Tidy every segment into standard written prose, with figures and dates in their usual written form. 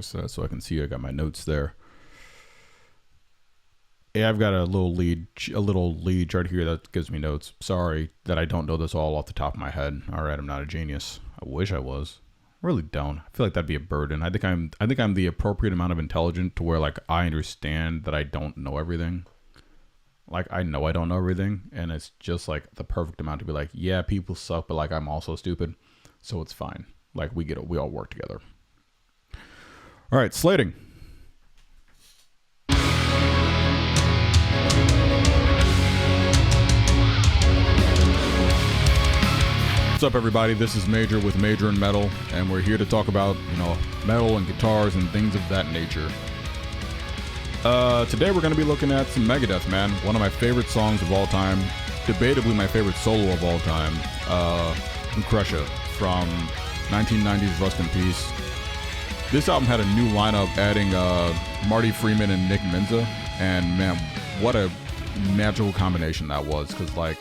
focus that so I can see I got my notes there. Yeah, I've got a little lead chart here that gives me notes. Sorry that I don't know this all off the top of my head. All right, I'm not a genius. I wish I was. I really don't. I feel like that'd be a burden. I think I'm the appropriate amount of intelligent to where like I understand that I don't know everything. Like I know I don't know everything, and it's just like the perfect amount to be like, yeah, people suck, but like I'm also stupid, so it's fine. Like we all work together. All right, slating. What's up, everybody? This is Major with Major in Metal, and we're here to talk about, metal and guitars and things of that nature. Today we're going to be looking at some Megadeth, man. One of my favorite songs of all time, debatably my favorite solo of all time, Lucretia from 1990's Rust in Peace. This album had a new lineup adding Marty Friedman and Nick Menza, and man, what a magical combination that was, because like,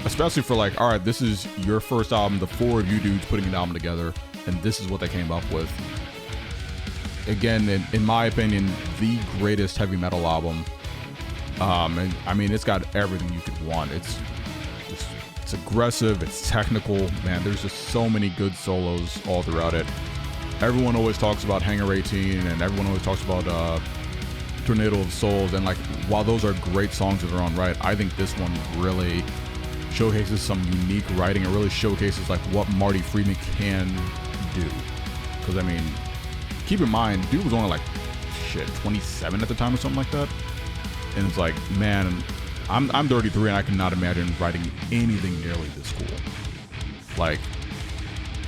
especially for like, all right, this is your first album, the four of you dudes putting an album together, and this is what they came up with. Again, in my opinion, the greatest heavy metal album. And I mean, it's got everything you could want. It's aggressive, it's technical, man. There's just so many good solos all throughout it. Everyone always talks about Hangar 18, and everyone always talks about Tornado of Souls, and like, while those are great songs in their own right, I think this one really showcases some unique writing. It really showcases like what Marty Friedman can do. Because I mean, keep in mind, dude was only like 27 at the time or something like that. And it's like, man, I'm 33 and I cannot imagine writing anything nearly this cool. Like,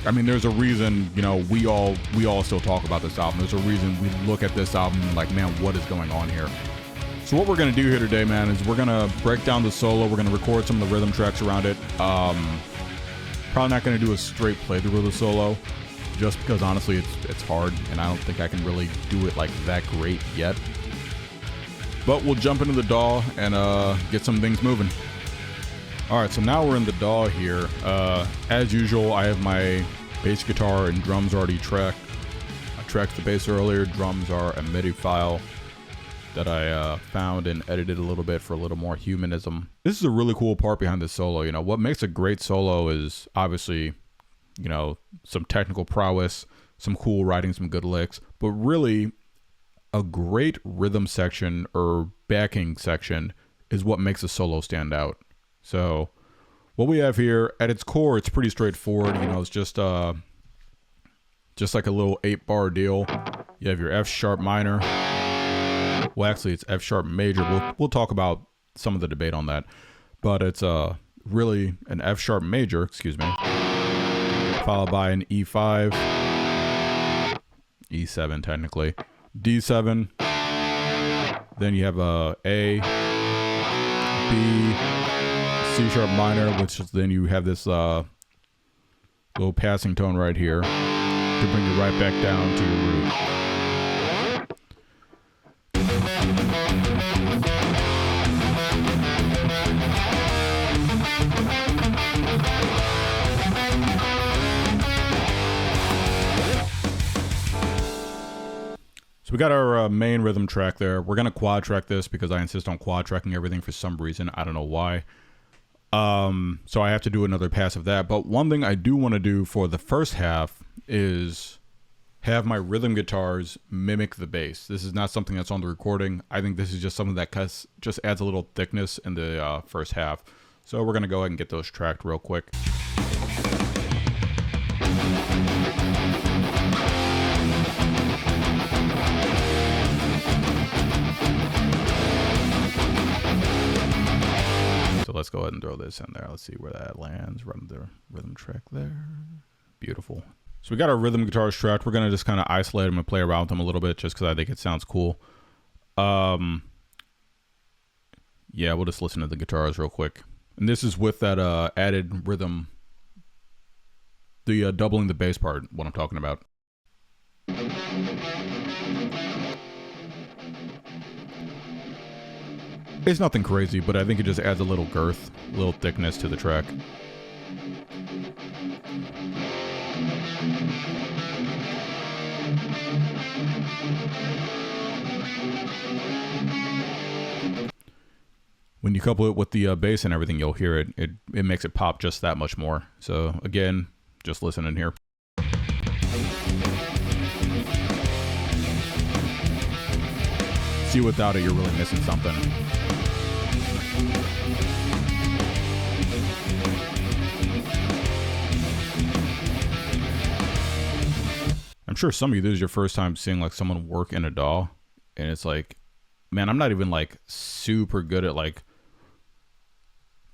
I mean, there's a reason, we all still talk about this album. There's a reason we look at this album and like, man, what is going on here? So what we're going to do here today, man, is we're going to break down the solo. We're going to record some of the rhythm tracks around it. Probably not going to do a straight playthrough of the solo, just because honestly it's hard, and I don't think I can really do it like that great yet. But we'll jump into the DAW and get some things moving. All right, so now we're in the DAW here. As usual, I have my bass guitar and drums already tracked. I tracked the bass earlier. Drums are a MIDI file that I found and edited a little bit for a little more humanism. This is a really cool part behind this solo. What makes a great solo is obviously, some technical prowess, some cool writing, some good licks, but really a great rhythm section or backing section is what makes a solo stand out. So what we have here at its core, it's pretty straightforward. It's just like a little 8-bar deal. You have your F sharp minor. Well, actually, it's F sharp major. We'll talk about some of the debate on that, but it's really an F sharp major, followed by an E5, E7 technically, D7. Then you have a B, C sharp minor, which is then you have this little passing tone right here to bring you right back down to your root. We got our main rhythm track there. We're going to quad track this because I insist on quad tracking everything for some reason. I don't know why. So I have to do another pass of that. But one thing I do want to do for the first half is have my rhythm guitars mimic the bass. This is not something that's on the recording. I think this is just something that just adds a little thickness in the first half. So we're going to go ahead and get those tracked real quick. Let's go ahead and throw this in there. Let's see where that lands. Run the rhythm track there. Beautiful. So we got our rhythm guitars tracked. We're going to just kind of isolate them and play around with them a little bit just because I think it sounds cool. Yeah, we'll just listen to the guitars real quick. And this is with that added rhythm, the doubling the bass part, what I'm talking about. It's nothing crazy, but I think it just adds a little girth, a little thickness to the track. When you couple it with the bass and everything, you'll hear it. It makes it pop just that much more. So again, just listen in here. See, without it, you're really missing something. I'm sure some of you, this is your first time seeing like someone work in a DAW, and it's like, man, I'm not even like super good at like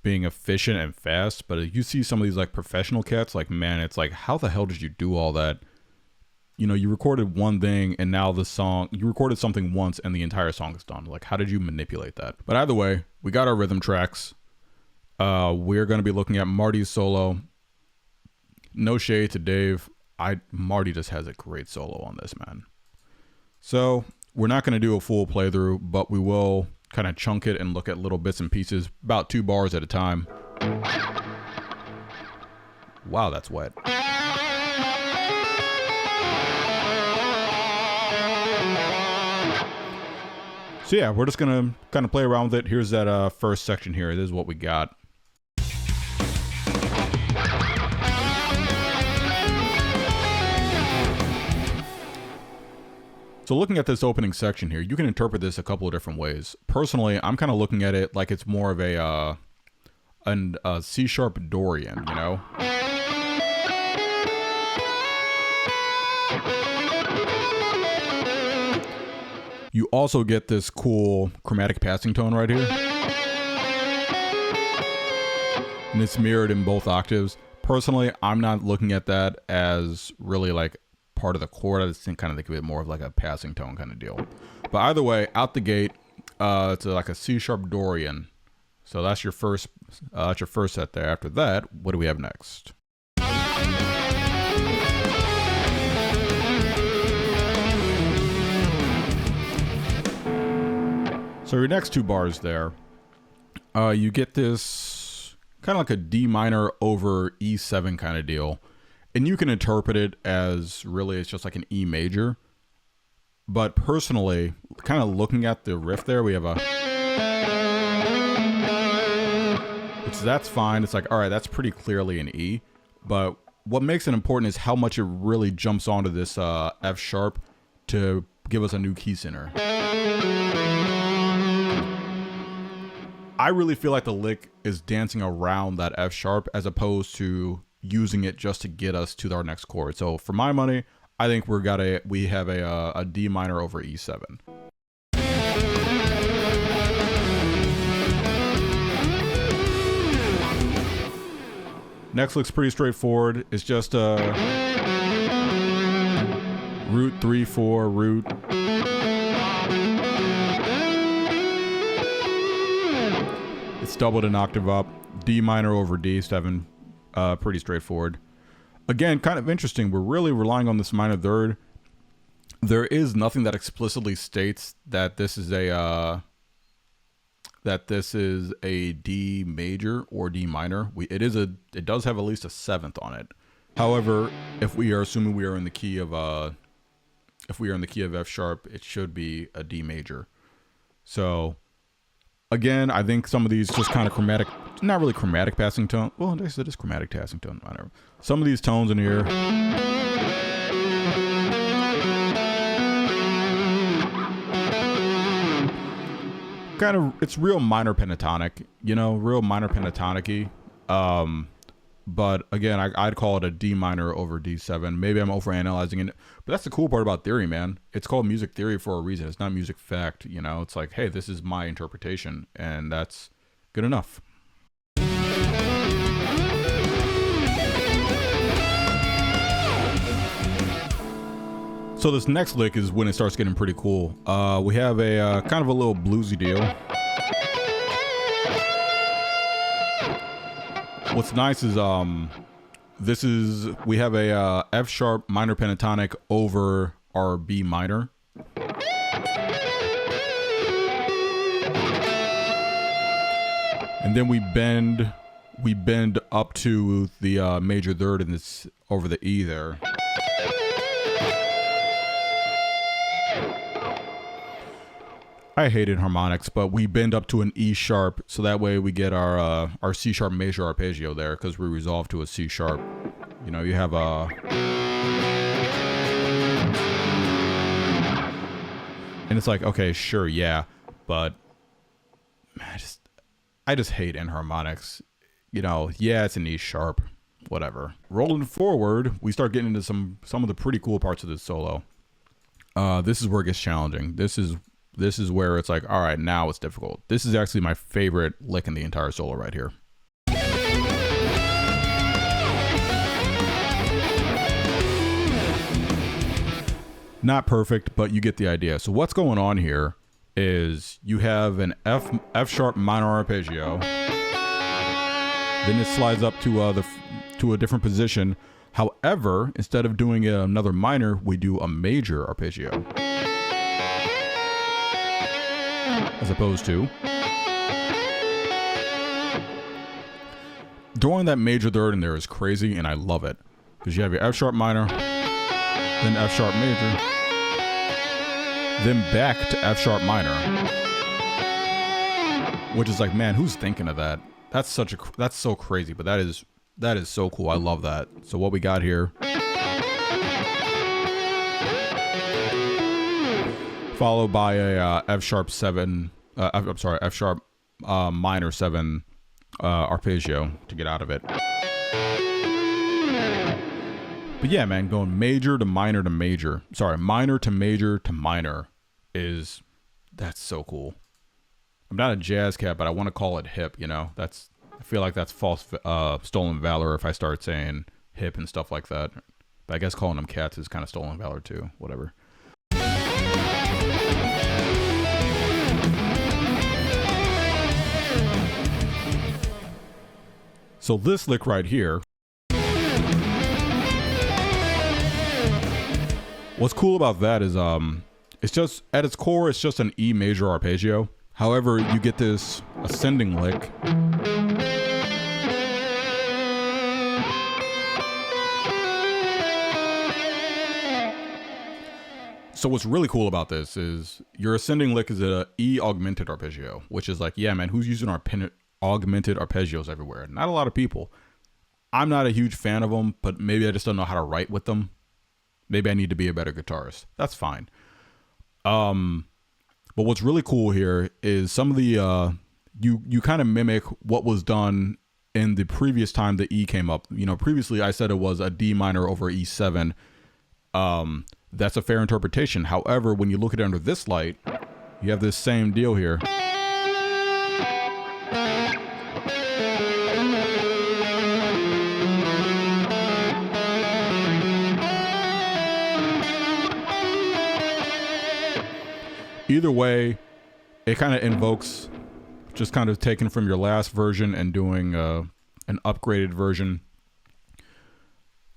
being efficient and fast, but you see some of these like professional cats, like, man, it's like, how the hell did you do all that? You know, you recorded one thing and now the song, you recorded something once and the entire song is done. Like, how did you manipulate that? But either way, we got our rhythm tracks. We're going to be looking at Marty's solo. No shade to Dave. Marty just has a great solo on this, man. So we're not going to do a full playthrough, but we will kind of chunk it and look at little bits and pieces, about 2 bars at a time. Wow, that's wet. So yeah, we're just gonna kind of play around with it. Here's that first section here. This is what we got. So looking at this opening section here, you can interpret this a couple of different ways. Personally, I'm kind of looking at it like it's more of a C-sharp Dorian, you know? You also get this cool chromatic passing tone right here. And it's mirrored in both octaves. Personally, I'm not looking at that as really like part of the chord. I just kind of think of it more of like a passing tone kind of deal. But either way, out the gate, it's like a C-sharp Dorian. So that's your first set there. After that, what do we have next? So your next 2 bars there, you get this kind of like a D minor over E7 kind of deal. And you can interpret it as really it's just like an E major. But personally, kind of looking at the riff there, we have a... which that's fine. It's like, all right, that's pretty clearly an E. But what makes it important is how much it really jumps onto this F sharp to give us a new key center. I really feel like the lick is dancing around that F sharp as opposed to using it just to get us to our next chord. So for my money, I think we have a D minor over E7. Next looks pretty straightforward. It's just a root 3/4 root. It's doubled an octave up. D minor over D7. Pretty straightforward. Again, kind of interesting. We're really relying on this minor third. There is nothing that explicitly states that this is a D major or D minor. It does have at least a 7th on it. However, if we are assuming we are in the key of F sharp, it should be a D major. So again, I think some of these just kind of chromatic, not really chromatic passing tone. Well, it is chromatic passing tone. Whatever. Some of these tones in here. Kind of, it's real minor pentatonic, you know, real minor pentatonic-y. But again, I'd call it a D minor over D7. Maybe I'm overanalyzing it, but that's the cool part about theory, man. It's called music theory for a reason. It's not music fact, you know. It's like, hey, this is my interpretation, and that's good enough. So this next lick is when it starts getting pretty cool. We have a kind of a little bluesy deal. What's nice is we have a F sharp minor pentatonic over our B minor. And then we bend up to the major third and it's over the E there. I hated harmonics, but we bend up to an E sharp, so that way we get our C sharp major arpeggio there, because we resolve to a C sharp. You know, you have a... And it's like, okay, sure, yeah, but I just hate enharmonics. You know, yeah, it's an E sharp, whatever. Rolling forward, we start getting into some of the pretty cool parts of this solo. This is where it gets challenging. This is where it's like, all right, now it's difficult. This is actually my favorite lick in the entire solo right here. Not perfect, but you get the idea. So what's going on here is you have an F sharp minor arpeggio. Then it slides up to a different position. However, instead of doing another minor, we do a major arpeggio. As opposed to throwing that major third in there is crazy, and I love it. Because you have your F sharp minor, then F sharp major, then back to F sharp minor. Which is like, man, who's thinking of that? That's so crazy, but that is so cool. I love that. So what we got here, followed by a F sharp 7, F sharp minor 7 arpeggio to get out of it. But yeah, man, going major to minor to major. Sorry, minor to major to minor that's so cool. I'm not a jazz cat, but I want to call it hip, you know? I feel like that's false, stolen valor if I start saying hip and stuff like that. But I guess calling them cats is kind of stolen valor too, whatever. So this lick right here, what's cool about that is it's just, at its core, it's just an E major arpeggio. However, you get this ascending lick. So what's really cool about this is your ascending lick is a E augmented arpeggio, which is like, yeah, man, who's using augmented arpeggios everywhere? Not a lot of people. I'm not a huge fan of them, but maybe I just don't know how to write with them. Maybe I need to be a better guitarist. That's fine. But what's really cool here is some of the you kind of mimic what was done in the previous time the E came up. You know, previously I said it was a D minor over E7. That's a fair interpretation. However, when you look at it under this light, you have this same deal here. Either way, it kind of invokes just kind of taken from your last version and doing an upgraded version.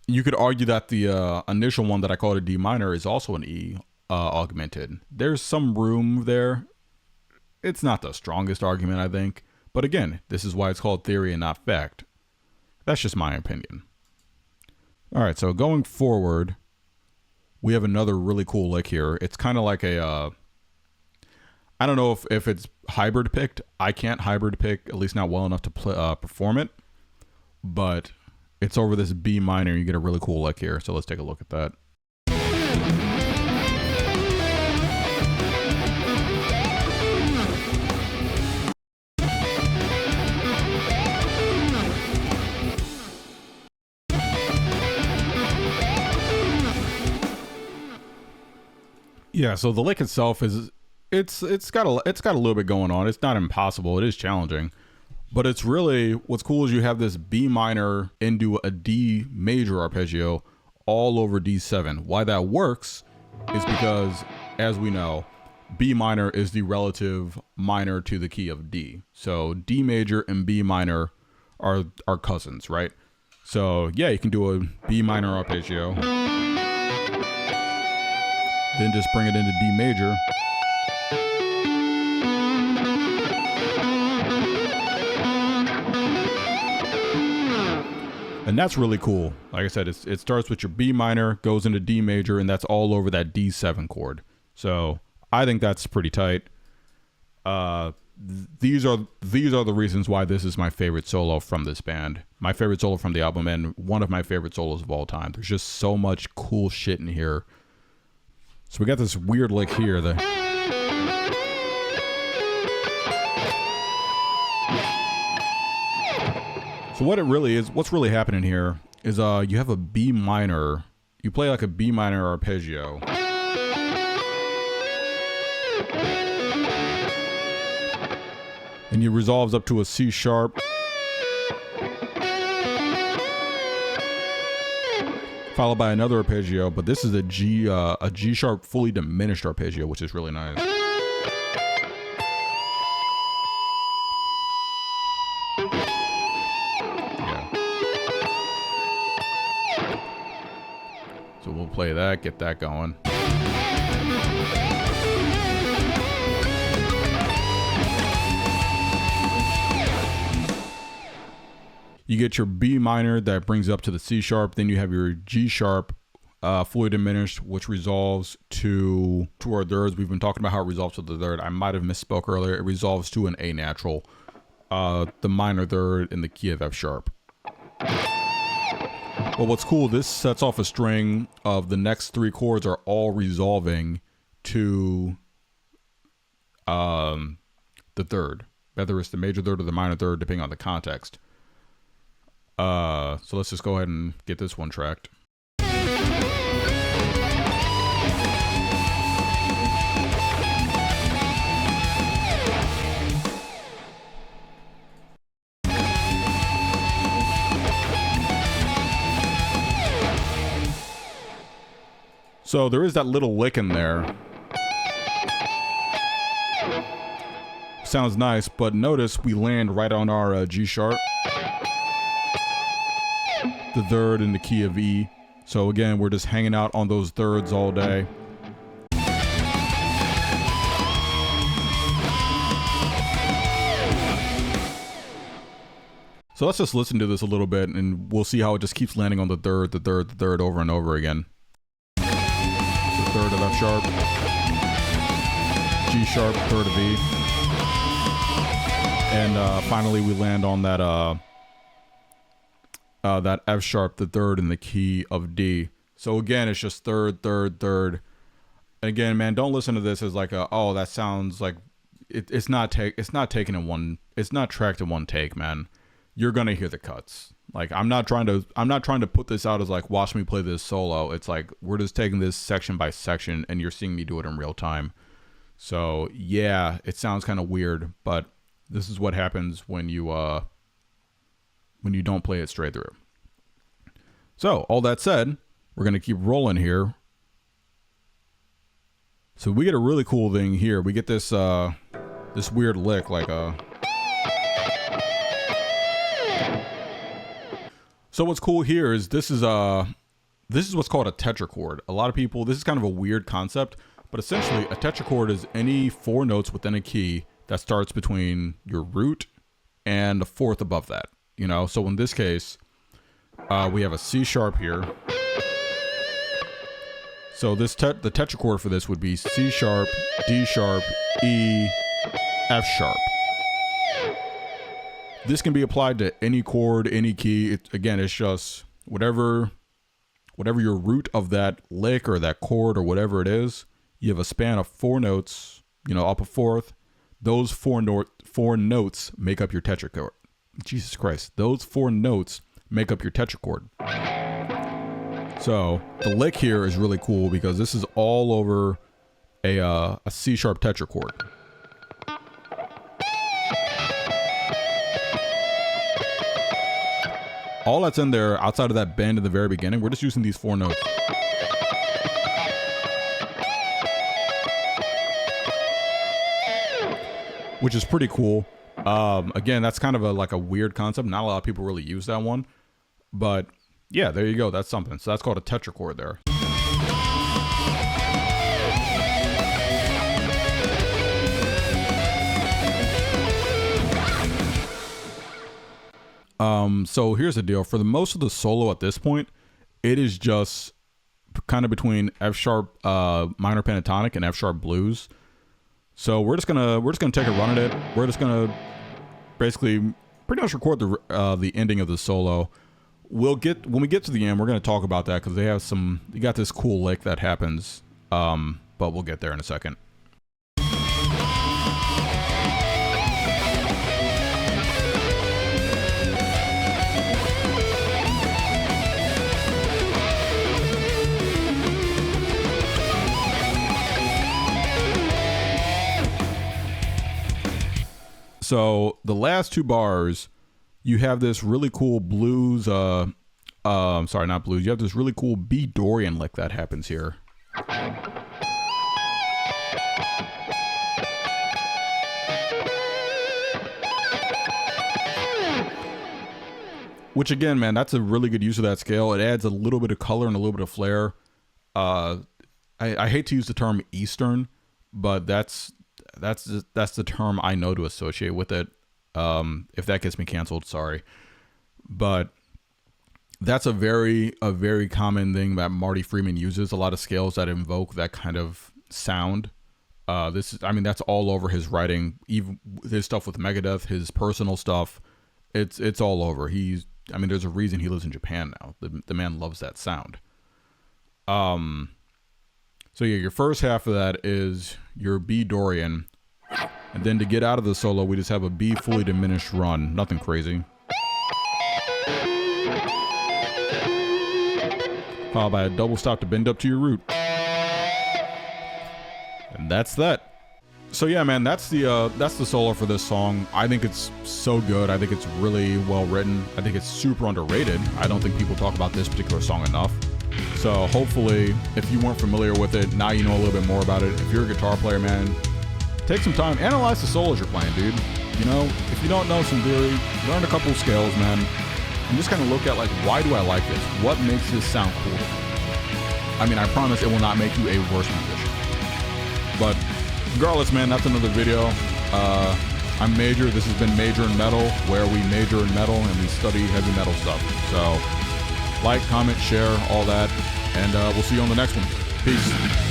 You could argue that the initial one that I called a D minor is also an E augmented. There's some room there. It's not the strongest argument, I think. But again, this is why it's called theory and not fact. That's just my opinion. All right, so going forward, we have another really cool lick here. It's kind of like a... I don't know if it's hybrid picked. I can't hybrid pick, at least not well enough to perform it. But it's over this B minor. You get a really cool lick here. So let's take a look at that. Yeah, so the lick itself is... It's got a little bit going on. It's not impossible. It is challenging, but it's really what's cool is you have this B minor into a D major arpeggio all over D7. Why that works is because, as we know, B minor is the relative minor to the key of D. So D major and B minor are cousins, right? So yeah, you can do a B minor arpeggio, then just bring it into D major. And that's really cool. Like I said, it starts with your B minor, goes into D major, and that's all over that D7 chord. So I think that's pretty tight. These are the reasons why this is my favorite solo from this band, my favorite solo from the album, and one of my favorite solos of all time. There's just so much cool shit in here. So we got this weird lick here. So what it really is, what's really happening here is you have a B minor. You play like a B minor arpeggio. And it resolves up to a C sharp. Followed by another arpeggio, but this is a G sharp fully diminished arpeggio, which is really nice. Yeah. So we'll play that, get that going. You get your B minor that brings up to the C sharp. Then you have your G sharp fully diminished, which resolves to our thirds. We've been talking about how it resolves to the third. I might have misspoke earlier. It resolves to an A natural, the minor third in the key of F sharp. Well, what's cool, this sets off a string of the next three chords are all resolving to the third, whether it's the major third or the minor third, depending on the context. So let's just go ahead and get this one tracked. So there is that little lick in there. Sounds nice, but notice we land right on our G sharp. The third in the key of E. So again, we're just hanging out on those thirds all day. So let's just listen to this a little bit and we'll see how it just keeps landing on the third over and over again. The third of F sharp, G sharp, third of E. And finally we land on that F sharp, the third in the key of D. So again, it's just third. And again, man, don't listen to this as like oh, that sounds like it's not taken in one. It's not tracked in one take, man. You're gonna hear the cuts. Like I'm not trying to put this out as like watch me play this solo. It's like we're just taking this section by section, and you're seeing me do it in real time. So yeah, it sounds kind of weird, but this is what happens when you don't play it straight through. So all that said, we're going to keep rolling here. So we get a really cool thing here. We get this this weird lick like a. So what's cool here is this is what's called a tetrachord. A lot of people, this is kind of a weird concept, but essentially a tetrachord is any four notes within a key that starts between your root and the fourth above that. You know, so in this case, we have a C sharp here. So this the tetrachord for this would be C sharp, D sharp, E, F sharp. This can be applied to any chord, any key. Again, it's just whatever your root of that lick or that chord or whatever it is. You have a span of four notes, you know, up a fourth. Those four notes make up your tetrachord. Jesus Christ, those four notes make up your tetrachord. So the lick here is really cool because this is all over a C sharp tetrachord. All that's in there outside of that bend in the very beginning, we're just using these four notes. Which is pretty cool. Again, that's kind of like a weird concept. Not a lot of people really use that one. But yeah, there you go. That's something. So that's called a tetrachord there. So here's the deal. For the most of the solo at this point, it is just kind of between F sharp minor pentatonic and F sharp blues. So we're just gonna take a run at it. We're just gonna basically pretty much record the ending of the solo. When we get to the end, we're gonna talk about that because they got this cool lick that happens. But we'll get there in a second. So the last two bars, you have this really cool blues, sorry, not blues. You have this really cool B Dorian lick that happens here. Which again, man, that's a really good use of that scale. It adds a little bit of color and a little bit of flair. I hate to use the term Eastern, but that's the term I know to associate with it. If that gets me canceled, sorry. But that's a very common thing that Marty Friedman uses. A lot of scales that invoke that kind of sound. That's all over his writing, even his stuff with Megadeth, his personal stuff. It's all over. There's a reason he lives in Japan now. The man loves that sound. So yeah, your first half of that is your B Dorian. And then to get out of the solo, we just have a B fully diminished run. Nothing crazy. Followed by a double stop to bend up to your root. And that's that. So yeah, man, that's the solo for this song. I think it's so good. I think it's really well written. I think it's super underrated. I don't think people talk about this particular song enough. So hopefully, if you weren't familiar with it, now you know a little bit more about it. If you're a guitar player, man, take some time, analyze the solos you're playing, dude. You know, if you don't know some theory, learn a couple of scales, man, and just kind of look at, like, why do I like this? What makes this sound cool? I promise it will not make you a worse musician. But regardless, man, that's another video. I'm Major. This has been Major in Metal, where we major in metal and we study heavy metal stuff. So like, comment, share, all that, and we'll see you on the next one. Peace.